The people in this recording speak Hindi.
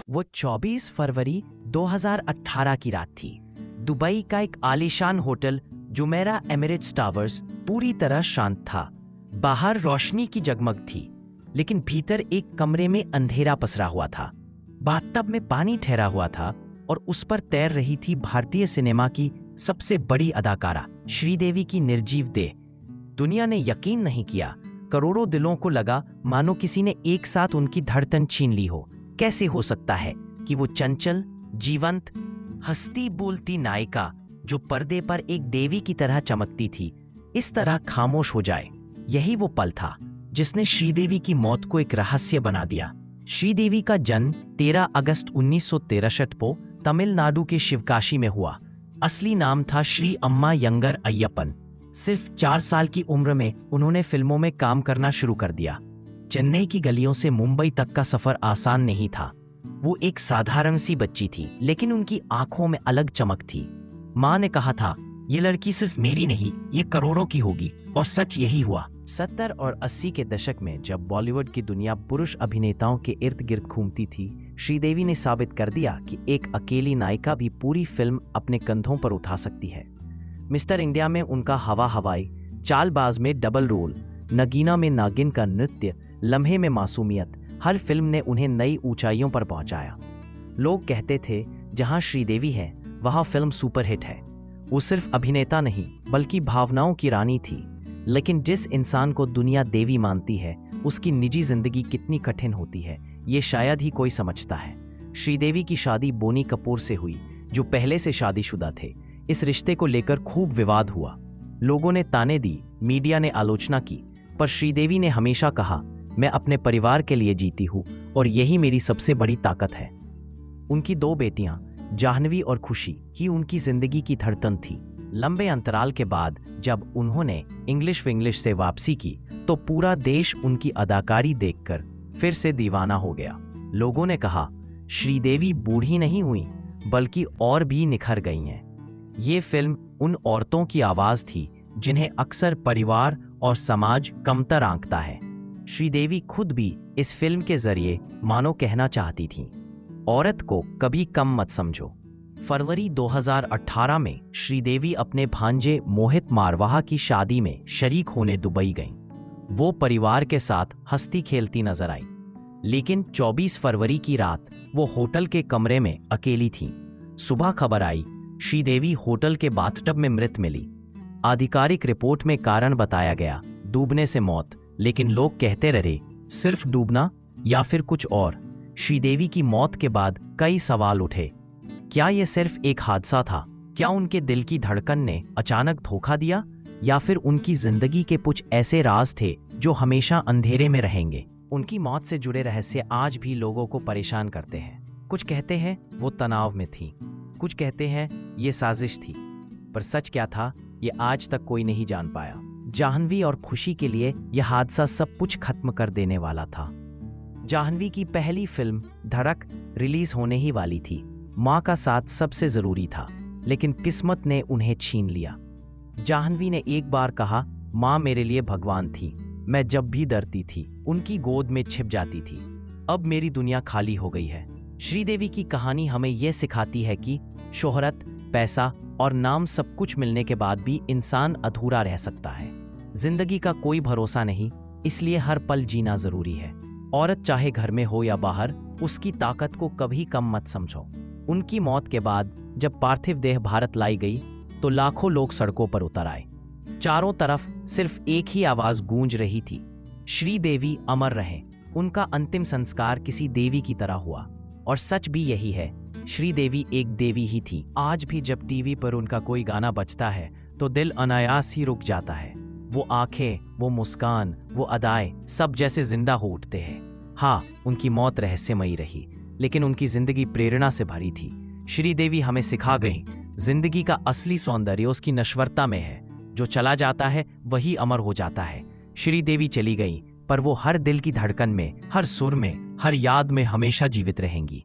वो 24 फरवरी 2018 की रात थी। दुबई का एक आलीशान होटल जुमेरा एमिरेट्स टावर्स पूरी तरह शांत था। बाहर रोशनी की जगमग थी, लेकिन भीतर एक कमरे में अंधेरा पसरा हुआ था। बाथटब में पानी ठहरा हुआ था और उस पर तैर रही थी भारतीय सिनेमा की सबसे बड़ी अदाकारा श्रीदेवी की निर्जीव देह। दुनिया ने यकीन नहीं किया। करोड़ों दिलों को लगा मानो किसी ने एक साथ उनकी धड़कन छीन ली हो। कैसे हो सकता है कि वो चंचल, जीवंत, हंसती बोलती नायिका जो पर्दे पर एक देवी की तरह चमकती थी, इस तरह खामोश हो जाए। यही वो पल था जिसने श्रीदेवी की मौत को एक रहस्य बना दिया। श्रीदेवी का जन्म 13 अगस्त 1963 को तमिलनाडु के शिवकाशी में हुआ। असली नाम था श्री अम्मा यंगर अय्यप्पन। सिर्फ 4 साल की उम्र में उन्होंने फिल्मों में काम करना शुरू कर दिया। चेन्नई की गलियों से मुंबई तक का सफर आसान नहीं था। वो एक साधारण सी बच्ची थी, लेकिन उनकी आंखों में अलग चमक थी। माँ ने कहा था, ये लड़की सिर्फ मेरी नहीं, ये करोड़ों की होगी, और सच यही हुआ। 70 और 80 के दशक में जब बॉलीवुड की दुनिया पुरुष अभिनेताओं के इर्द गिर्द घूमती थी, श्रीदेवी ने साबित कर दिया कि एक अकेली नायिका भी पूरी फिल्म अपने कंधों पर उठा सकती है। मिस्टर इंडिया में उनका हवा हवाई, चालबाज में डबल रोल, नगीना में नागिन का नृत्य, लम्हे में मासूमियत, हर फिल्म ने उन्हें नई ऊंचाइयों पर पहुंचाया। लोग कहते थे, जहां श्रीदेवी है वहां फिल्म सुपरहिट है। वो सिर्फ अभिनेता नहीं, बल्कि भावनाओं की रानी थी। लेकिन जिस इंसान को दुनिया देवी मानती है, उसकी निजी जिंदगी कितनी कठिन होती है, ये शायद ही कोई समझता है। श्रीदेवी की शादी बोनी कपूर से हुई, जो पहले से शादीशुदा थे। इस रिश्ते को लेकर खूब विवाद हुआ। लोगों ने ताने दी, मीडिया ने आलोचना की, पर श्रीदेवी ने हमेशा कहा, मैं अपने परिवार के लिए जीती हूँ और यही मेरी सबसे बड़ी ताकत है। उनकी 2 बेटियां जाह्नवी और खुशी ही उनकी जिंदगी की धड़कन थी। लंबे अंतराल के बाद जब उन्होंने इंग्लिश विंग्लिश से वापसी की, तो पूरा देश उनकी अदाकारी देखकर फिर से दीवाना हो गया। लोगों ने कहा, श्रीदेवी बूढ़ी नहीं हुई, बल्कि और भी निखर गई हैं। ये फिल्म उन औरतों की आवाज थी जिन्हें अक्सर परिवार और समाज कमतर आंकता है। श्रीदेवी खुद भी इस फिल्म के जरिए मानो कहना चाहती थीं, औरत को कभी कम मत समझो। फरवरी 2018 में श्रीदेवी अपने भांजे मोहित मारवाहा की शादी में शरीक होने दुबई गईं। वो परिवार के साथ हंसती खेलती नजर आई, लेकिन 24 फरवरी की रात वो होटल के कमरे में अकेली थीं। सुबह खबर आई, श्रीदेवी होटल के बाथटब में मृत मिली। आधिकारिक रिपोर्ट में कारण बताया गया, डूबने से मौत, लेकिन लोग कहते रहे, सिर्फ डूबना या फिर कुछ और। श्रीदेवी की मौत के बाद कई सवाल उठे। क्या यह सिर्फ एक हादसा था? क्या उनके दिल की धड़कन ने अचानक धोखा दिया, या फिर उनकी जिंदगी के कुछ ऐसे राज थे जो हमेशा अंधेरे में रहेंगे? उनकी मौत से जुड़े रहस्य आज भी लोगों को परेशान करते हैं। कुछ कहते हैं वो तनाव में थी, कुछ कहते हैं ये साजिश थी, पर सच क्या था ये आज तक कोई नहीं जान पाया। जाह्नवी और खुशी के लिए यह हादसा सब कुछ खत्म कर देने वाला था। जाह्नवी की पहली फिल्म धड़क रिलीज होने ही वाली थी। माँ का साथ सबसे जरूरी था, लेकिन किस्मत ने उन्हें छीन लिया। जाह्नवी ने एक बार कहा, माँ मेरे लिए भगवान थी। मैं जब भी डरती थी उनकी गोद में छिप जाती थी। अब मेरी दुनिया खाली हो गई है। श्रीदेवी की कहानी हमें यह सिखाती है कि शोहरत, पैसा और नाम सब कुछ मिलने के बाद भी इंसान अधूरा रह सकता है। जिंदगी का कोई भरोसा नहीं, इसलिए हर पल जीना जरूरी है। औरत चाहे घर में हो या बाहर, उसकी ताकत को कभी कम मत समझो। उनकी मौत के बाद जब पार्थिव देह भारत लाई गई, तो लाखों लोग सड़कों पर उतर आए। चारों तरफ सिर्फ एक ही आवाज गूंज रही थी, श्रीदेवी अमर रहे। उनका अंतिम संस्कार किसी देवी की तरह हुआ, और सच भी यही है, श्रीदेवी एक देवी ही थी। आज भी जब टीवी पर उनका कोई गाना बजता है तो दिल अनायास ही रुक जाता है। वो आंखें, वो मुस्कान, वो अदाएं सब जैसे जिंदा हो उठते हैं। हाँ, उनकी मौत रहस्यमयी रही, लेकिन उनकी जिंदगी प्रेरणा से भरी थी। श्रीदेवी हमें सिखा गई, जिंदगी का असली सौंदर्य उसकी नश्वरता में है। जो चला जाता है वही अमर हो जाता है। श्रीदेवी चली गई, पर वो हर दिल की धड़कन में, हर सुर में, हर याद में हमेशा जीवित रहेंगी।